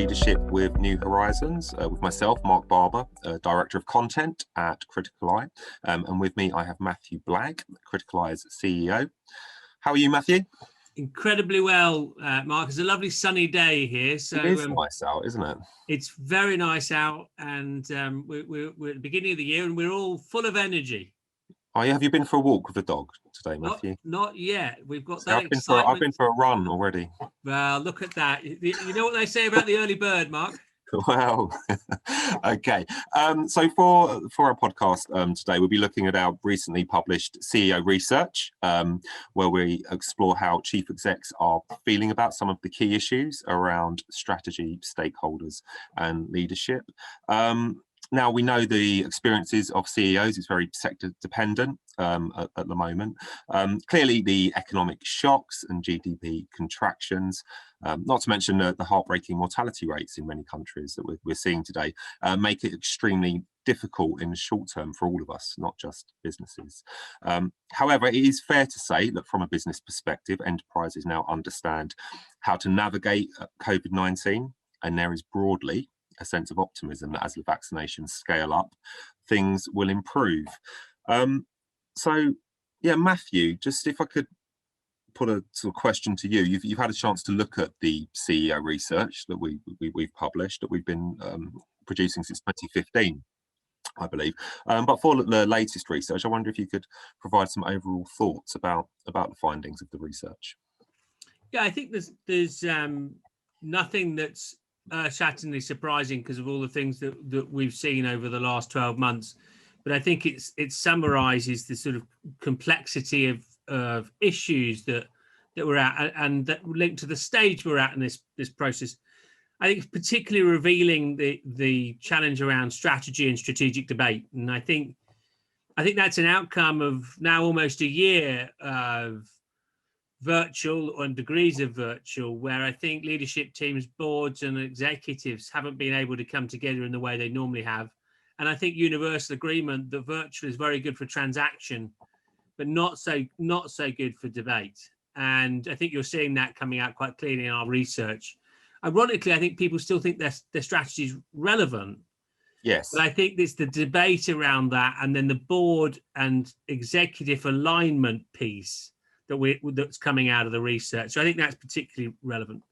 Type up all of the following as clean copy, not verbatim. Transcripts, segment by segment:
Leadership with New Horizons with myself, Marc Barber, Director of Content at Criticaleye. And with me, I have Matthew Blagg, Criticaleye's CEO. How are you, Matthew? Incredibly well, Mark. It's a lovely sunny day here. So it is nice out, isn't it? It's very nice out, and we're at the beginning of the year, and we're all full of energy. Oh, yeah. Have you been for a walk with the dog today, Matthew? Not yet. We've got So that excitement. I've been for a run already. Well, look at that. You know what they say about the early bird, Mark? Well, okay. So for our podcast today, we'll be looking at our recently published CEO research, where we explore how chief execs are feeling about some of the key issues around strategy, stakeholders, and leadership. Now, we know the experiences of CEOs is very sector dependent at the moment. Clearly, the economic shocks and GDP contractions, not to mention the heartbreaking mortality rates in many countries that we're seeing today, make it extremely difficult in the short term for all of us, not just businesses. However, it is fair to say that from a business perspective, enterprises now understand how to navigate COVID-19, and there is broadly a sense of optimism that as the vaccinations scale up, things will improve. So, yeah, Matthew, just if I could put a sort of question to you. You've had a chance to look at the CEO research that we've published, that we've been producing since 2015, I believe. But for the latest research, I wonder if you could provide some overall thoughts about the findings of the research. Yeah, I think there's nothing that's shatteringly surprising because of all the things that we've seen over the last 12 months. But I think it summarizes the sort of complexity of issues that we're at, and that link to the stage we're at in this process. I think it's particularly revealing the challenge around strategy and strategic debate. And I think that's an outcome of now almost a year of virtual and degrees of virtual, where I think leadership teams, boards and executives haven't been able to come together in the way they normally have. And I think universal agreement that virtual is very good for transaction, but not so good for debate. And I think you're seeing that coming out quite clearly in our research. Ironically, I think people still think their strategy is relevant. Yes. But I think it's the debate around that, and then the board and executive alignment piece that's coming out of the research. So I think that's particularly relevant.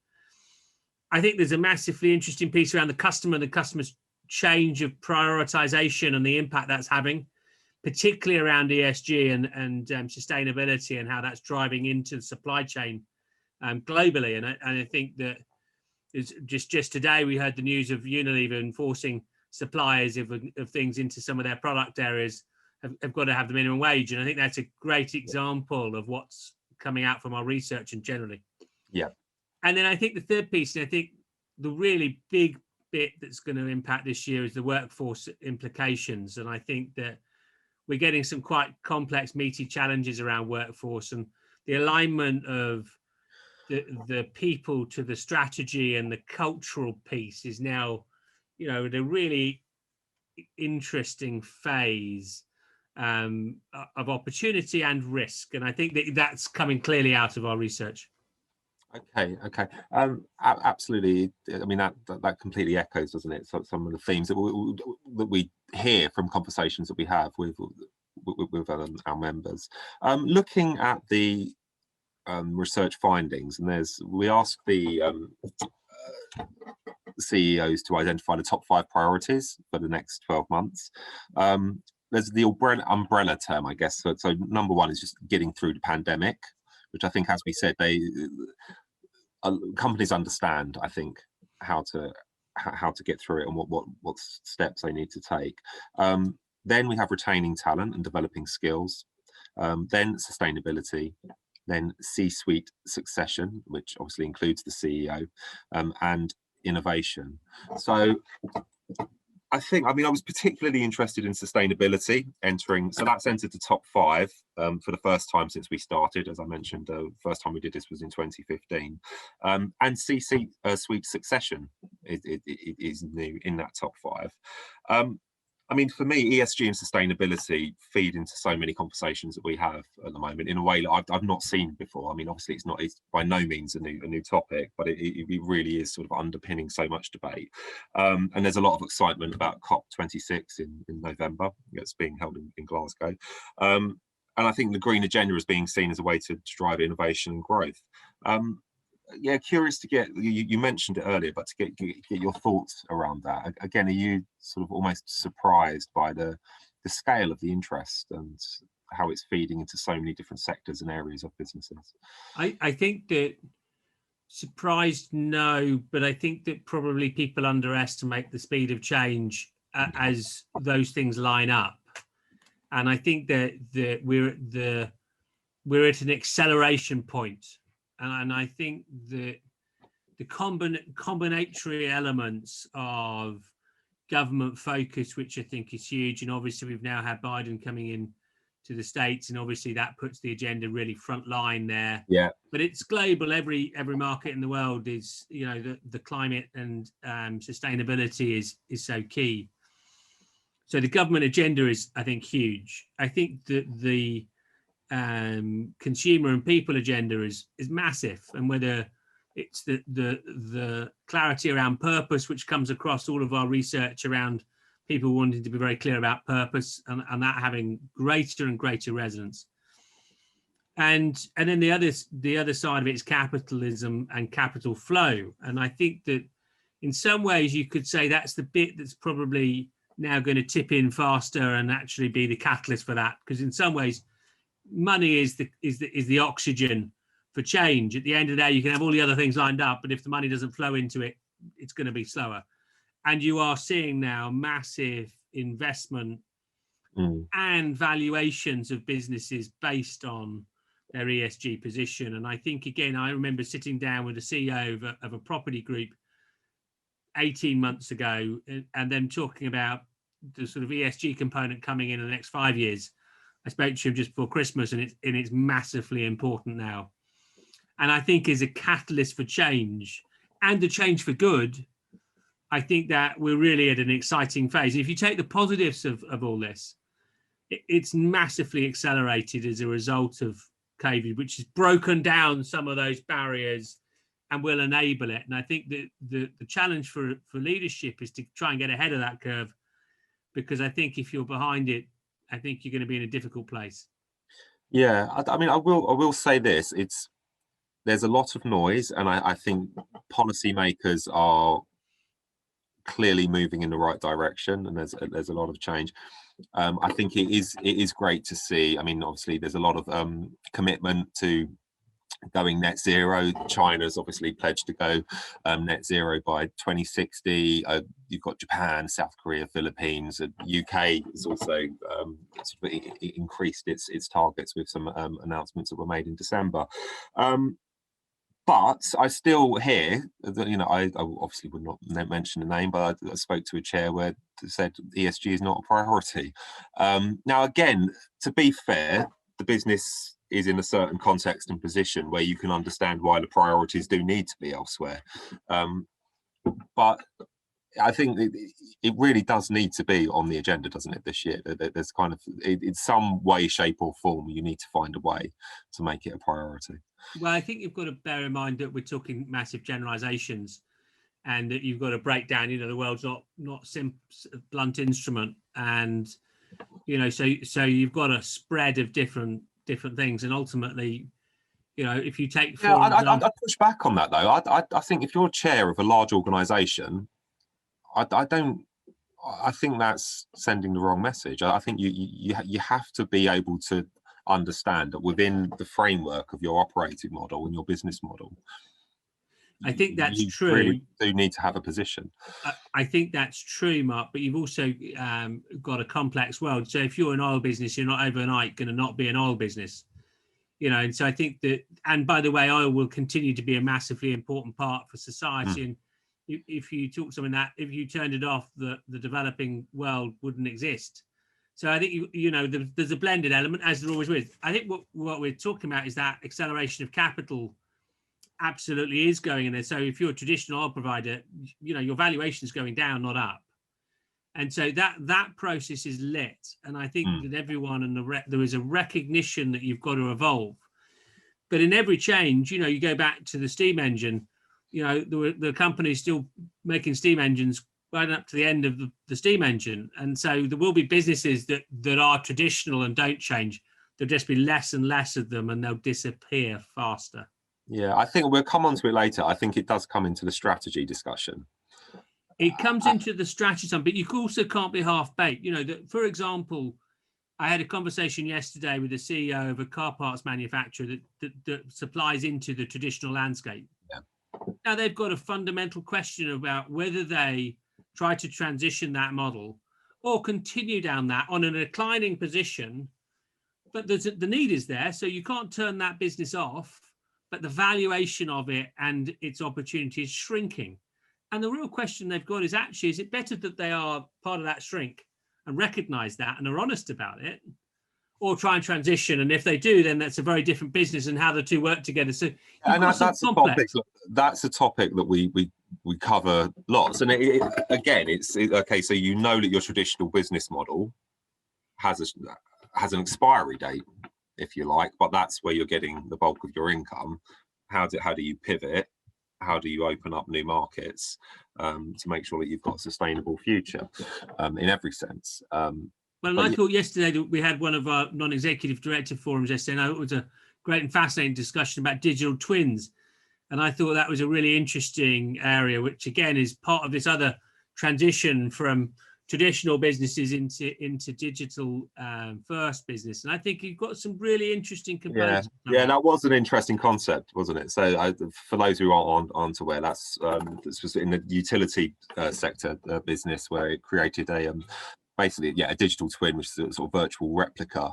I think there's a massively interesting piece around the customer and the customer's change of prioritization and the impact that's having, particularly around ESG and sustainability, and how that's driving into the supply chain globally. And I think that it's just today we heard the news of Unilever enforcing suppliers of things into some of their product areas have got to have the minimum wage. And I think that's a great example of what's coming out from our research and generally. Yeah. And then I think the third piece, and I think the really big bit that's going to impact this year is the workforce implications. And I think that we're getting some quite complex, meaty challenges around workforce, and the alignment of the people to the strategy and the cultural piece is now, at a really interesting phase of opportunity and risk. And I think that's coming clearly out of our research. Okay. Absolutely. I mean, that completely echoes, doesn't it? So some of the themes that we hear from conversations that we have with our members. Looking at the research findings, and we asked the CEOs to identify the top 5 priorities for the next 12 months. There's the umbrella term, I guess. So number 1 is just getting through the pandemic, which I think, as we said, companies understand, I think, how to get through it and what steps they need to take. Then we have retaining talent and developing skills. Then sustainability. Then C-suite succession, which obviously includes the CEO, and innovation. So I was particularly interested in sustainability so that's entered the top 5 for the first time since we started. As I mentioned, the first time we did this was in 2015. And C-suite succession is new in that top 5. I mean, for me, ESG and sustainability feed into so many conversations that we have at the moment in a way that I've not seen before. I mean, obviously, it's by no means a new topic, but it really is sort of underpinning so much debate. And there's a lot of excitement about COP26 in November. It's being held in Glasgow. And I think the green agenda is being seen as a way to drive innovation and growth. Yeah, curious to get, you mentioned it earlier, but to get your thoughts around that. Again, are you sort of almost surprised by the scale of the interest and how it's feeding into so many different sectors and areas of businesses? I think that surprised, no, but I think that probably people underestimate the speed of change as those things line up. And I think that we're at an acceleration point. And I think that the combinatory elements of government focus, which I think is huge, and obviously we've now had Biden coming in to the States, and obviously that puts the agenda really front line there. Yeah. But it's global. Every market in the world is, the climate and sustainability is so key. So the government agenda is, I think, huge. I think that the consumer and people agenda is massive, and whether it's the clarity around purpose, which comes across all of our research around people wanting to be very clear about purpose, and that having greater and greater resonance, and then the other side of it is capitalism and capital flow. And I think that in some ways you could say that's the bit that's probably now going to tip in faster and actually be the catalyst for that, because in some ways money is the oxygen for change. At the end of the day, you can have all the other things lined up, but if the money doesn't flow into it, it's going to be slower. And you are seeing now massive investment and valuations of businesses based on their ESG position. And I think, again, I remember sitting down with the CEO of a property group 18 months ago, and them talking about the sort of ESG component coming in the next 5 years. I spoke to him just before Christmas, and it's massively important now. And I think is a catalyst for change, and the change for good. I think that we're really at an exciting phase. If you take the positives of all this, it's massively accelerated as a result of COVID, which has broken down some of those barriers and will enable it. And I think that the challenge for leadership is to try and get ahead of that curve, because I think if you're behind it, I think you're going to be in a difficult place. Yeah, I mean, I will say this: there's a lot of noise, and I think policymakers are clearly moving in the right direction, and there's a lot of change. I think it is great to see. I mean, obviously, there's a lot of commitment to going net zero. China's obviously pledged to go net zero by 2060. You've got Japan, South Korea, Philippines. UK has also sort of increased its targets with some announcements that were made in December. But I still hear that, I obviously would not mention the name, but I spoke to a chair where they said ESG is not a priority. Now, again, to be fair, the business is in a certain context and position where you can understand why the priorities do need to be elsewhere. But I think it really does need to be on the agenda, doesn't it, this year? There's kind of, in some way, shape or form, you need to find a way to make it a priority. Well, I think you've got to bear in mind that we're talking massive generalizations, and that you've got to break down, the world's not blunt instrument. And, so you've got a spread of different things. And ultimately, if you take... I'd push back on that, though. I think if you're chair of a large organization, I think that's sending the wrong message. I think you have to be able to understand that within the framework of your operating model and your business model, I think that's true. Really do need to have a position. I think that's true, Mark, but you've also got a complex world. So if you're an oil business, you're not overnight going to not be an oil business, and so I think that, and by the way, oil will continue to be a massively important part for society. And if you talk something that if you turned it off, the developing world wouldn't exist. So I think there's a blended element, as there always is. I think what we're talking about is that acceleration of capital absolutely is going in there. So if you're a traditional oil provider, your valuation is going down, not up. And so that process is lit. And I think that everyone there is a recognition that you've got to evolve. But in every change, you go back to the steam engine, the company is still making steam engines right up to the end of the steam engine. And so there will be businesses that are traditional and don't change. There'll just be less and less of them, and they'll disappear faster. Yeah, I think we'll come on to it later. I think it does come into the strategy discussion. It comes into the strategy, but you also can't be half-baked. For example, I had a conversation yesterday with the CEO of a car parts manufacturer that supplies into the traditional landscape. Yeah. Now they've got a fundamental question about whether they try to transition that model or continue down that on a declining position. But the need is there, so you can't turn that business off, but the valuation of it and its opportunity is shrinking. And the real question they've got is actually, is it better that they are part of that shrink and recognize that and are honest about it, or try and transition? And if they do, then that's a very different business and how the two work together. So that's a topic that we cover lots. And it's okay. So that your traditional business model has an expiry date, if you like, but that's where you're getting the bulk of your income. How do you pivot? How do you open up new markets to make sure that you've got a sustainable future in every sense? Well, I thought yesterday that we had one of our non-executive director forums yesterday, and it was a great and fascinating discussion about digital twins. And I thought that was a really interesting area, which again is part of this other transition from traditional businesses into digital first business. And I think you've got some really interesting components. Yeah, that was an interesting concept, wasn't it? So for those who aren't aware, this was in the utility sector business, where it created basically a digital twin, which is a sort of virtual replica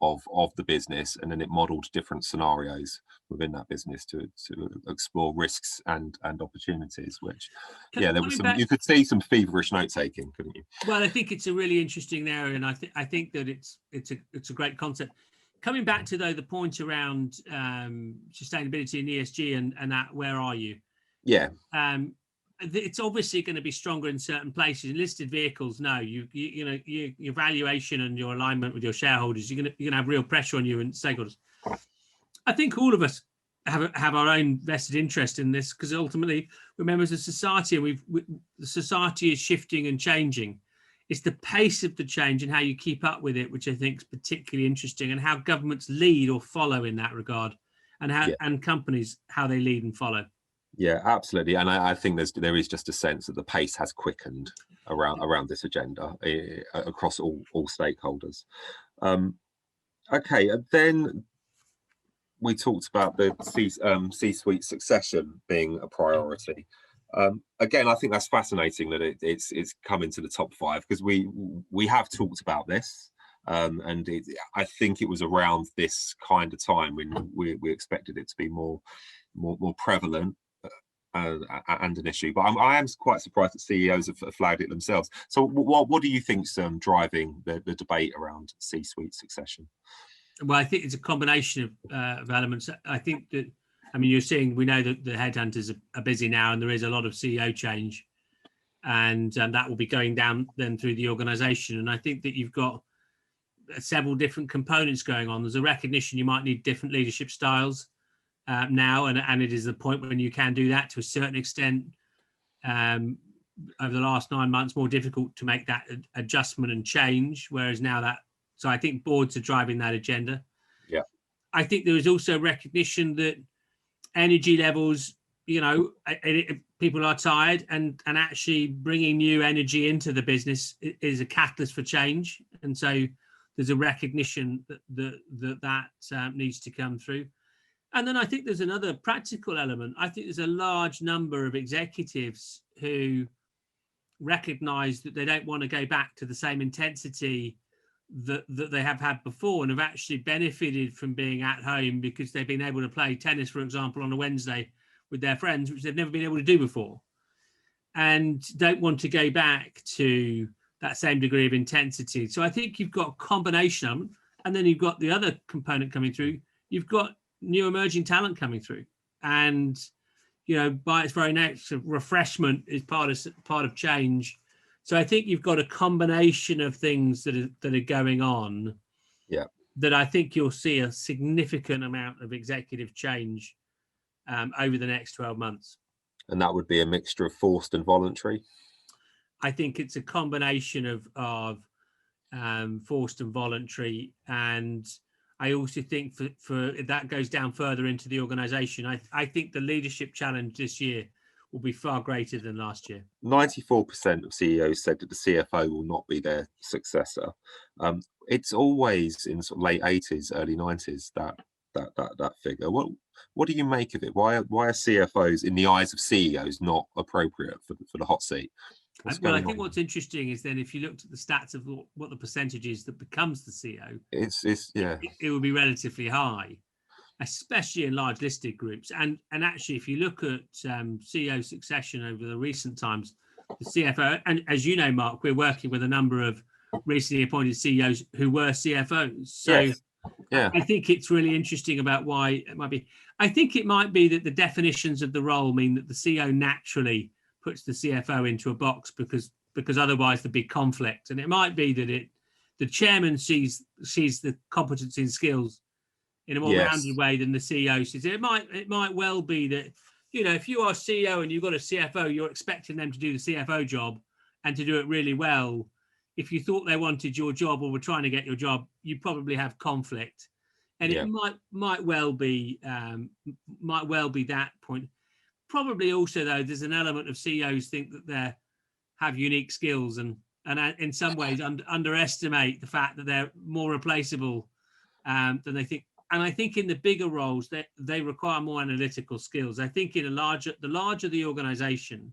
of the business, and then it modeled different scenarios within that business to explore risks and opportunities, which there was some, you could see some feverish note taking, couldn't you? Well, I think it's a really interesting area, and I think that it's a great concept. Coming back to the point around sustainability and ESG and that, where are you? It's obviously going to be stronger in certain places. In listed vehicles, no, your valuation and your alignment with your shareholders, you're going to have real pressure on you and stakeholders. I think all of us have our own vested interest in this, because ultimately we're members of society, and the society is shifting and changing. It's the pace of the change and how you keep up with it, which I think is particularly interesting, and how governments lead or follow in that regard, and and companies, how they lead and follow. Yeah, absolutely. And I think there is just a sense that the pace has quickened around this agenda across all stakeholders. Okay, and then we talked about the C-suite succession being a priority. Again, I think that's fascinating that it's come into the top 5, because we have talked about this, and I think it was around this kind of time when we expected it to be more prevalent and an issue. But I am quite surprised that CEOs have flagged it themselves. So what do you think's driving the debate around C-suite succession? Well, I think it's a combination of elements. I think that, we know that the headhunters are busy now, and there is a lot of CEO change, and that will be going down then through the organization. And I think that you've got several different components going on. There's a recognition you might need different leadership styles now, and it is the point when you can do that to a certain extent. Over the last 9 months, more difficult to make that adjustment and change, whereas now so I think boards are driving that agenda. Yeah, I think there is also recognition that energy levels, people are tired, and actually bringing new energy into the business is a catalyst for change. And so there's a recognition that needs to come through. And then I think there's another practical element. I think there's a large number of executives who recognize that they don't want to go back to the same intensity that they have had before, and have actually benefited from being at home because they've been able to play tennis, for example, on a Wednesday with their friends, which they've never been able to do before, and don't want to go back to that same degree of intensity. So I think you've got a combination of them, and then you've got the other component coming through. You've got new emerging talent coming through, and by its very nature, refreshment is part of change. So I think you've got a combination of things that are going on. Yeah. That I think you'll see a significant amount of executive change over the next 12 months. And that would be a mixture of forced and voluntary? I think it's a combination of forced and voluntary. And I also think for that goes down further into the organization. I think the leadership challenge this year will be far greater than last year. 94% of CEOs said that the CFO will not be their successor. It's always in sort of late 80s, early 90s that figure. What do you make of it? Why are CFOs, in the eyes of CEOs, not appropriate for the hot seat? Well, I think what's interesting is then if you looked at the stats of what the percentage is that becomes the CEO, it would be relatively high, especially in large listed groups. And actually, if you look at CEO succession over the recent times, the CFO, and as you know, Mark, we're working with a number of recently appointed CEOs who were CFOs. So yes. Yeah. I think it's really interesting about why it might be. I think it might be that the definitions of the role mean that the CEO naturally puts the CFO into a box because otherwise there'd be conflict. And it might be that the chairman sees the competency and skills in a more rounded way than the CEO sees. It might well be that, if you are CEO and you've got a CFO, you're expecting them to do the CFO job and to do it really well. If you thought they wanted your job or were trying to get your job, you probably have conflict. And it might well be that point. Probably also, though, there's an element of CEOs think that they have unique skills and in some ways underestimate the fact that they're more replaceable than they think. And I think in the bigger roles, they require more analytical skills. I think the larger the organization,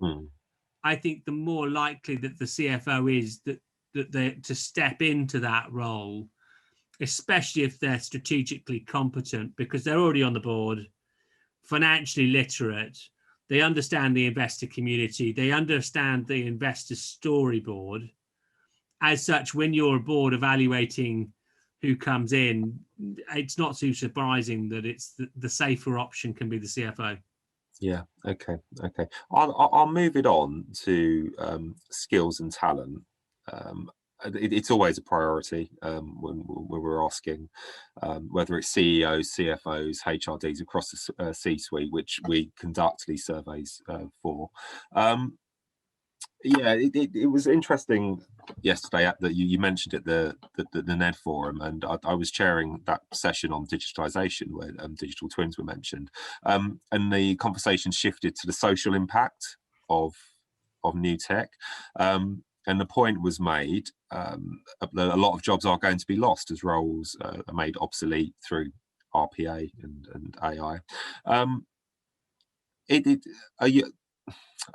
I think the more likely that the CFO is that they to step into that role, especially if they're strategically competent, because they're already on the board, financially literate. They understand the investor community. They understand the investor storyboard. As such, when you're a board evaluating who comes in, it's not too surprising that it's the safer option can be the CFO. Yeah. Okay. I'll move it on to skills and talent. It's always a priority when we're asking whether it's CEOs, CFOs, HRDs across the C-suite, which we conduct these surveys for. It was interesting yesterday that you mentioned it, the NED forum, and I was chairing that session on digitalization where digital twins were mentioned, and the conversation shifted to the social impact of new tech. And the point was made, a lot of jobs are going to be lost as roles are made obsolete through RPA and AI.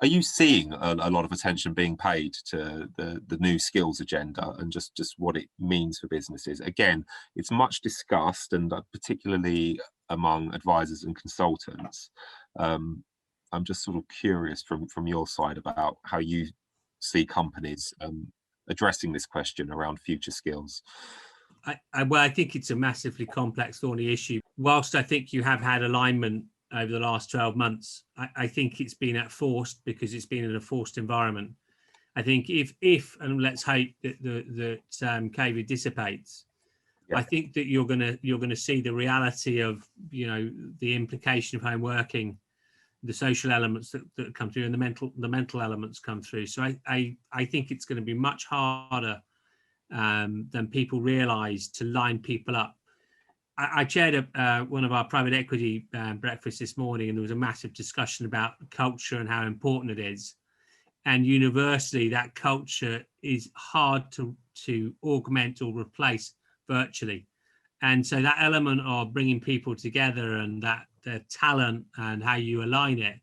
Are you seeing a lot of attention being paid to the new skills agenda and just what it means for businesses? Again, it's much discussed, and particularly among advisors and consultants. I'm just sort of curious from your side about how you see companies addressing this question around future skills. I think it's a massively complex, thorny issue. Whilst I think you have had alignment over the last 12 months, I think it's been forced because it's been in a forced environment. I think if and let's hope that COVID dissipates, I think that you're gonna see the reality of the implication of home working, the social elements that come through, and the mental elements come through. So I think it's going to be much harder than people realise to line people up. I chaired one of our private equity breakfasts this morning, and there was a massive discussion about culture and how important it is. And universally, that culture is hard to augment or replace virtually. And so that element of bringing people together and that their talent and how you align it,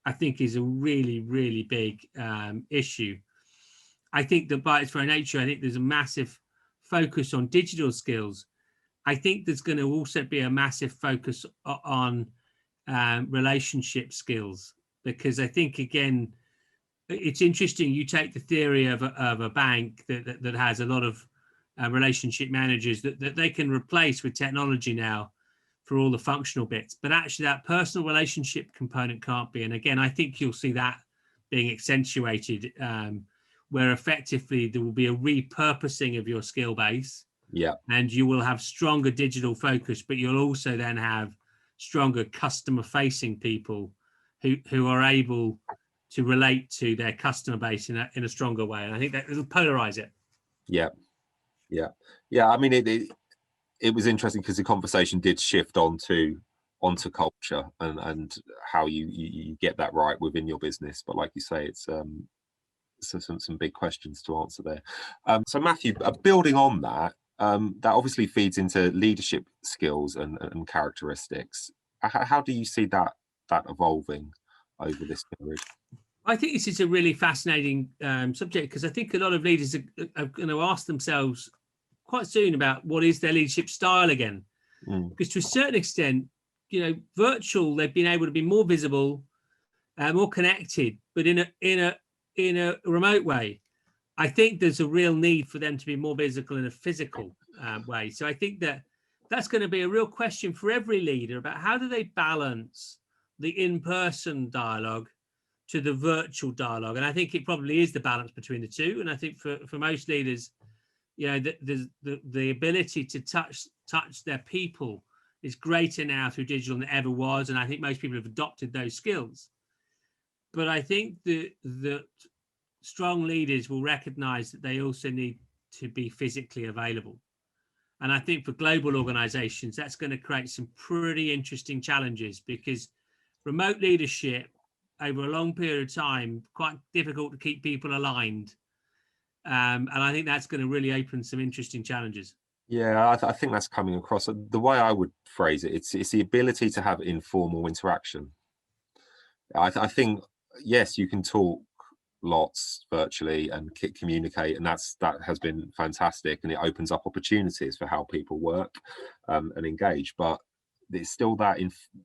I think is a really, really big issue. I think that by its very nature, I think there's a massive focus on digital skills. I think there's going to also be a massive focus on relationship skills, because I think, again, it's interesting. You take the theory of a bank that has a lot of relationship managers that they can replace with technology now for all the functional bits, but actually that personal relationship component can't be. And again, I think you'll see that being accentuated where effectively there will be a repurposing of your skill base. Yeah. And you will have stronger digital focus, but you'll also then have stronger customer facing people who are able to relate to their customer base in a stronger way. And I think that it'll polarize it. Yeah. I mean, it was interesting because the conversation did shift onto culture and how you get that right within your business. But like you say, it's some big questions to answer there. So Matthew, building on that, that obviously feeds into leadership skills and characteristics. How do you see that evolving over this period? I think this is a really fascinating subject, because I think a lot of leaders are going to ask themselves quite soon about what is their leadership style again. Because to a certain extent, virtual, they've been able to be more visible, more connected, but in a remote way. I think there's a real need for them to be more visible in a physical way. So I think that's going to be a real question for every leader about how do they balance the in-person dialogue to the virtual dialogue. And I think it probably is the balance between the two. And I think for most leaders, the ability to touch their people is greater now through digital than it ever was. And I think most people have adopted those skills. But I think that strong leaders will recognize that they also need to be physically available. And I think for global organizations, that's going to create some pretty interesting challenges, because remote leadership over a long period of time, quite difficult to keep people aligned. And I think that's going to really open some interesting challenges. Yeah, I think that's coming across. The way I would phrase it, it's the ability to have informal interaction. I think, yes, you can talk lots virtually and communicate, and that has been fantastic, and it opens up opportunities for how people work and engage. But it's still that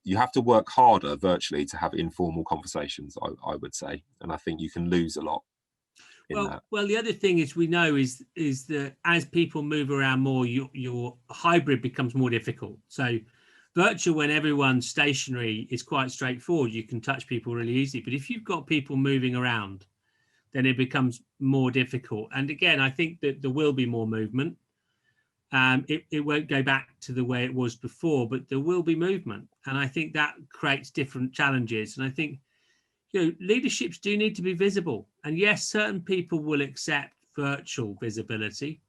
you have to work harder virtually to have informal conversations, I would say, and I think you can lose a lot. Well, the other thing is we know is that as people move around more, your hybrid becomes more difficult. So virtual, when everyone's stationary, is quite straightforward. You can touch people really easily. But if you've got people moving around, then it becomes more difficult. And again, I think that there will be more movement. It won't go back to the way it was before, but there will be movement. And I think that creates different challenges. And I think, leaderships do need to be visible. And yes, certain people will accept virtual visibility,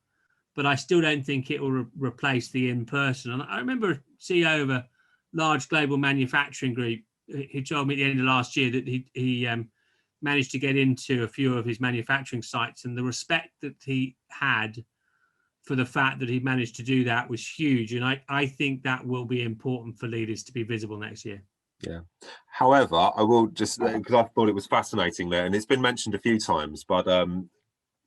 but I still don't think it will replace the in-person. And I remember a CEO of a large global manufacturing group who told me at the end of last year that he managed to get into a few of his manufacturing sites, and the respect that he had for the fact that he managed to do that was huge. And I think that will be important for leaders to be visible next year. Yeah. However, I will just, because I thought it was fascinating there, and it's been mentioned a few times, but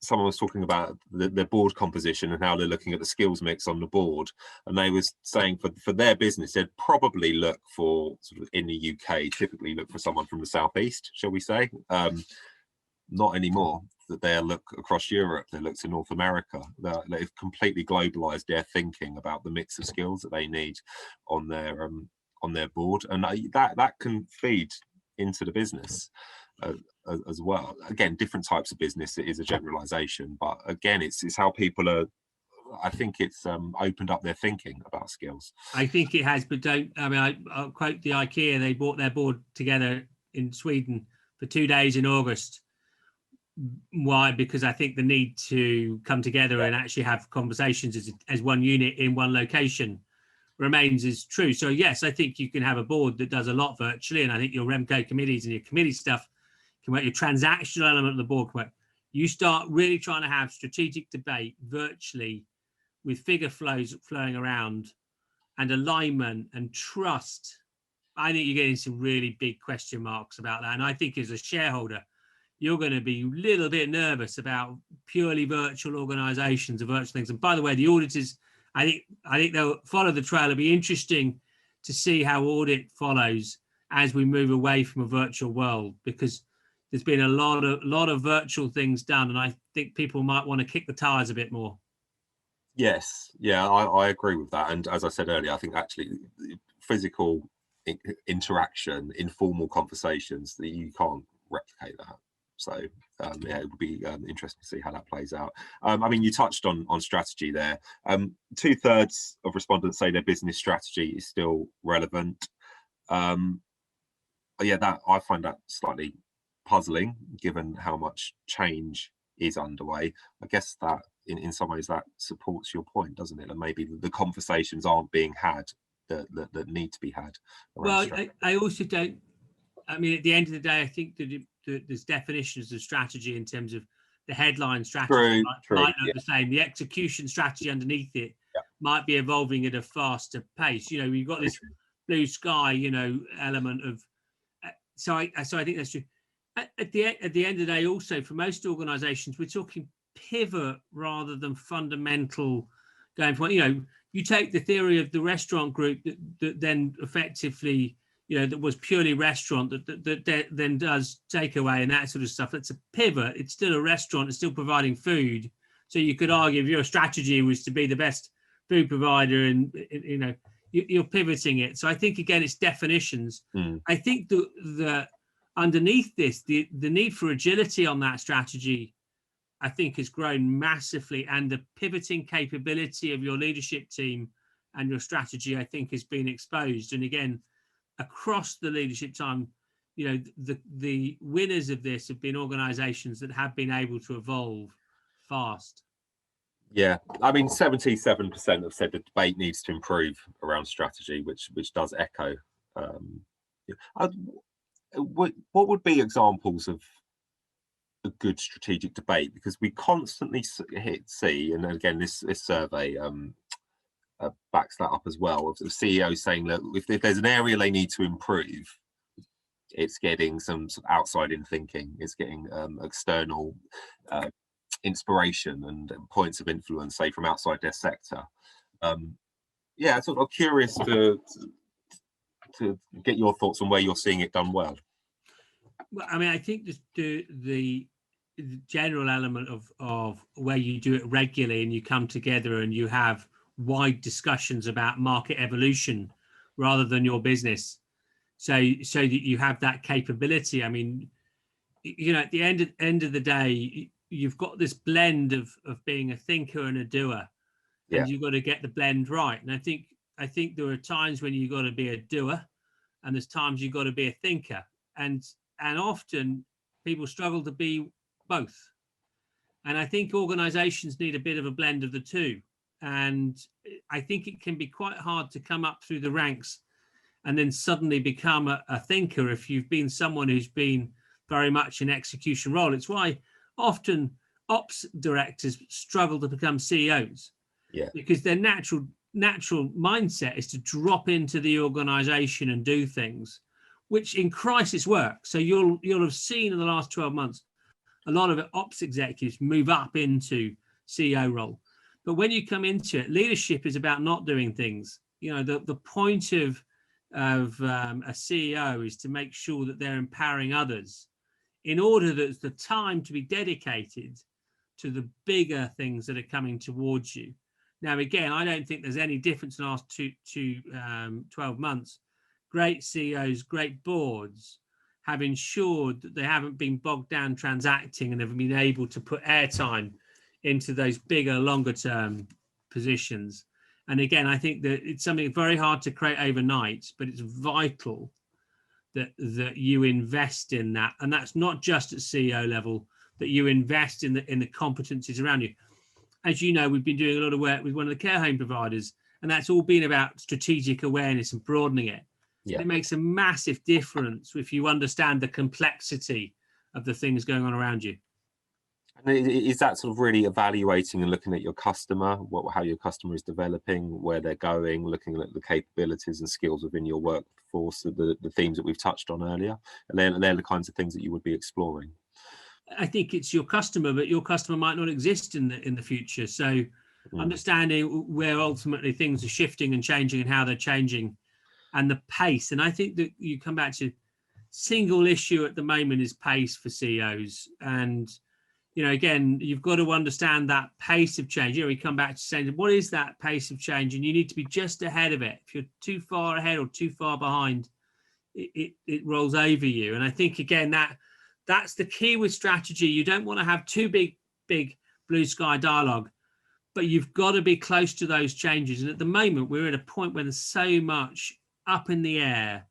someone was talking about their board composition and how they're looking at the skills mix on the board, and they was saying for their business, they'd probably look for, sort of in the UK, typically look for someone from the southeast, shall we say. Not anymore. That they look across Europe, they look to North America. They've completely globalized their thinking about the mix of skills that they need on their board, and that can feed into the business as well. Again, different types of business, it is a generalization, but again, it's how people are. I think it's opened up their thinking about skills. I think it has, but I'll quote the IKEA. They brought their board together in Sweden for 2 days in August. Why? Because I think the need to come together and actually have conversations as one unit in one location remains as true. So yes, I think you can have a board that does a lot virtually, and I think your Remco committees and your committee stuff can work, your transactional element of the board can work. You start really trying to have strategic debate virtually with figure flows flowing around and alignment and trust. I think you're getting some really big question marks about that. And I think as a shareholder, you're going to be a little bit nervous about purely virtual organizations and virtual things. And by the way, the auditors, I think they'll follow the trail. It'll be interesting to see how audit follows as we move away from a virtual world, because there's been a lot of virtual things done, and I think people might want to kick the tires a bit more. Yes, yeah, I agree with that. And as I said earlier, I think actually physical interaction, informal conversations, that you can't replicate that. So yeah, it would be interesting to see how that plays out. I mean, you touched on strategy there. 2/3 of respondents say their business strategy is still relevant. Yeah, that I find that slightly puzzling, given how much change is underway. I guess that in some ways that supports your point, doesn't it? And maybe the conversations aren't being had that need to be had. Well, I also don't. I mean, at the end of the day, I think that there's definitions of strategy in terms of the headline strategy might look the same. The execution strategy underneath it might be evolving at a faster pace. You know, you've got this blue sky, you know, element of. So I think that's true. At the end of the day, also for most organisations, we're talking pivot rather than fundamental going for. You know, you take the theory of the restaurant group that then effectively, you know, that was purely restaurant that then does takeaway and that sort of stuff. That's a pivot. It's still a restaurant. It's still providing food. So you could argue if your strategy was to be the best food provider, and you know, you're pivoting it. So I think again, it's definitions. I think the underneath this, the need for agility on that strategy, I think, has grown massively, and the pivoting capability of your leadership team and your strategy, I think, has been exposed. And again, across the leadership time, you know, the winners of this have been organizations that have been able to evolve fast. Yeah, I mean, 77% have said the debate needs to improve around strategy, which does echo. What would be examples of a good strategic debate? Because we constantly see, and again, this survey backs that up as well, of CEOs saying that if there's an area they need to improve, it's getting some sort of outside-in thinking, it's getting external inspiration and points of influence, say from outside their sector. Yeah, sort of curious to get your thoughts on where you're seeing it done well. Well, I mean, I think the general element of where you do it regularly and you come together and you have wide discussions about market evolution rather than your business, so that you have that capability. I mean, you know, at the end of the day, you've got this blend of being a thinker and a doer, and you've got to get the blend right. And I think there are times when you've got to be a doer, and there's times you've got to be a thinker, and often people struggle to be both. And I think organizations need a bit of a blend of the two. And I think it can be quite hard to come up through the ranks and then suddenly become a thinker if you've been someone who's been very much in execution role. It's why often ops directors struggle to become CEOs, because their natural mindset is to drop into the organization and do things, which in crisis work. So you'll have seen in the last 12 months a lot of ops executives move up into CEO role. But when you come into it, leadership is about not doing things. You know, the point of a CEO is to make sure that they're empowering others in order that the time to be dedicated to the bigger things that are coming towards you. Now, again, I don't think there's any difference in the last 12 months. Great CEOs, great boards have ensured that they haven't been bogged down transacting and have been able to put airtime into those bigger, longer term positions. And again, I think that it's something very hard to create overnight, but it's vital that you invest in that. And that's not just at CEO level, that you invest in the competencies around you. As you know, we've been doing a lot of work with one of the care home providers, and that's all been about strategic awareness and broadening it. It makes a massive difference if you understand the complexity of the things going on around you. And is that sort of really evaluating and looking at your customer, how your customer is developing, where they're going, looking at the capabilities and skills within your workforce, the themes that we've touched on earlier? And they're the kinds of things that you would be exploring. I think it's your customer, but your customer might not exist in the future. So understanding where ultimately things are shifting and changing and how they're changing and the pace. And I think that you come back to single issue at the moment is pace for CEOs. And, you know, again, you've got to understand that pace of change. You know, we come back to saying, what is that pace of change? And you need to be just ahead of it. If you're too far ahead or too far behind, it rolls over you. And I think, again, That's the key with strategy. You don't want to have too big blue sky dialogue, but you've got to be close to those changes. And at the moment, we're at a point where there's so much up in the air.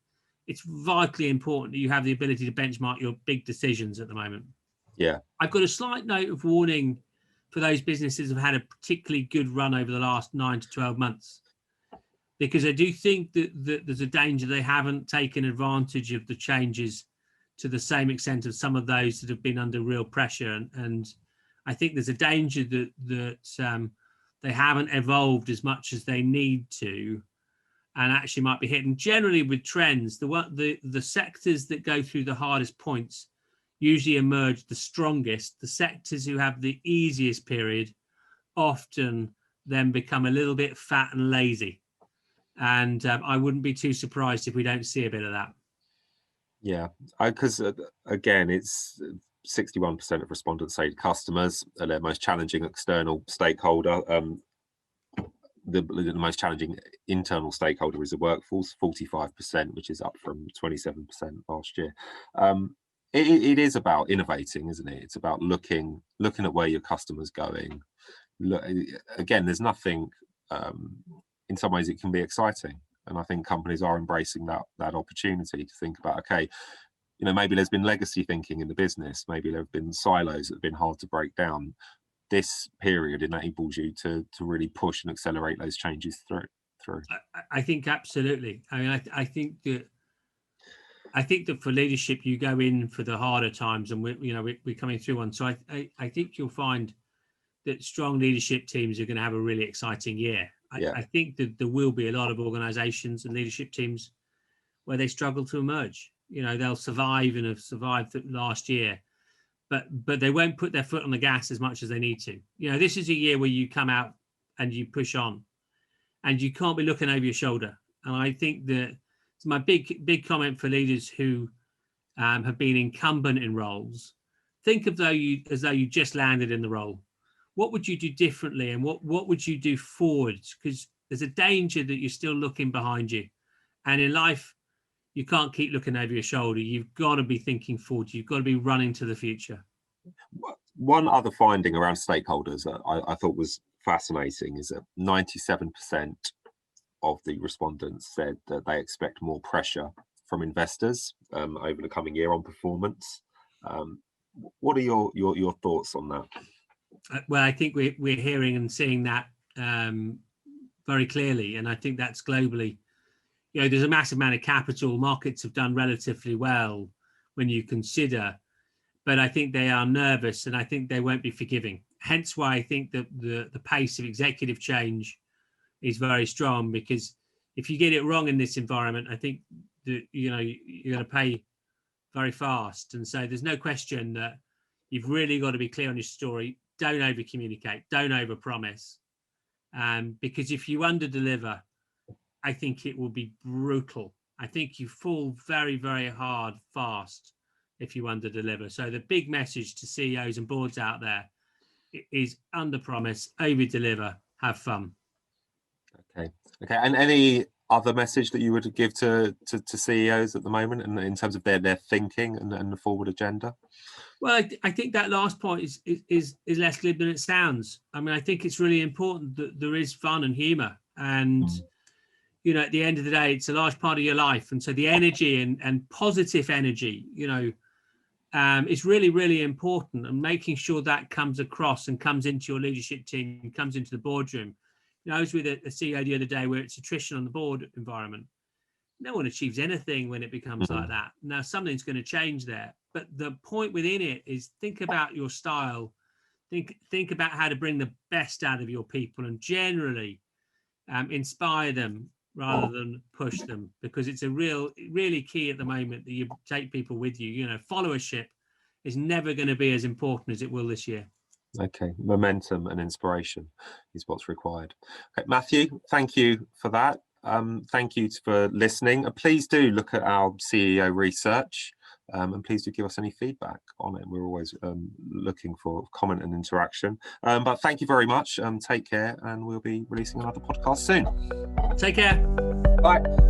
It's vitally important that you have the ability to benchmark your big decisions at the moment. Yeah. I've got a slight note of warning for those businesses who've had a particularly good run over the last 9 to 12 months, because I do think that there's a danger they haven't taken advantage of the changes to the same extent as some of those that have been under real pressure. And I think there's a danger that they haven't evolved as much as they need to, and actually might be hitting. Generally with trends, the sectors that go through the hardest points usually emerge the strongest. The sectors who have the easiest period often then become a little bit fat and lazy. And I wouldn't be too surprised if we don't see a bit of that. Yeah, because again, it's 61% of respondents say customers are their most challenging external stakeholder. The most challenging internal stakeholder is the workforce, 45%, which is up from 27% last year. It is about innovating, isn't it? It's about looking at where your customer's going. Again, there's nothing. In some ways, it can be exciting, and I think companies are embracing that opportunity to think about, okay, maybe there's been legacy thinking in the business, maybe there have been silos that have been hard to break down. This period enables you to really push and accelerate those changes through. I think absolutely. I mean, I think that for leadership, you go in for the harder times, and we're coming through one. So I think you'll find that strong leadership teams are going to have a really exciting year. I think that there will be a lot of organizations and leadership teams where they struggle to emerge. They'll survive and have survived last year, but they won't put their foot on the gas as much as they need to. This is a year where you come out and you push on, and you can't be looking over your shoulder. And I think that it's my big comment for leaders who have been incumbent in roles. Think of as though you just landed in the role. What would you do differently, and what would you do forwards? Because there's a danger that you're still looking behind you. And in life, you can't keep looking over your shoulder. You've got to be thinking forward. You've got to be running to the future. One other finding around stakeholders that I thought was fascinating is that 97% of the respondents said that they expect more pressure from investors over the coming year on performance. What are your thoughts on that? Well, I think we're hearing and seeing that very clearly, and I think that's globally. There's a massive amount of capital. Markets have done relatively well when you consider, but I think they are nervous, and I think they won't be forgiving. Hence why I think that the pace of executive change is very strong, because if you get it wrong in this environment, I think that you're going to pay very fast. And so there's no question that you've really got to be clear on your story. Don't over communicate, don't over promise, because if you under deliver, I think it will be brutal. I think you fall very, very hard fast if you under deliver. So the big message to CEOs and boards out there is under promise, over deliver, have fun. Okay. And any other message that you would give to CEOs at the moment, and in terms of their thinking and the forward agenda? Well, I think that last point is less glib than it sounds. I mean, I think it's really important that there is fun and humour, and at the end of the day, it's a large part of your life, and so the energy and positive energy, is really, really important, and making sure that comes across and comes into your leadership team, comes into the boardroom. I was with a CEO the other day where it's attrition on the board environment. No one achieves anything when it becomes like that. Now, something's going to change there. But the point within it is think about your style. Think about how to bring the best out of your people, and generally inspire them rather than push them, because it's really key at the moment that you take people with you. Followership is never going to be as important as it will this year. Okay, momentum and inspiration is what's required. Okay, Matthew, thank you for that. Thank you for listening. Please do look at our CEO research, and please do give us any feedback on it. We're always looking for comment and interaction. But thank you very much. Take care, and we'll be releasing another podcast soon. Take care. Bye.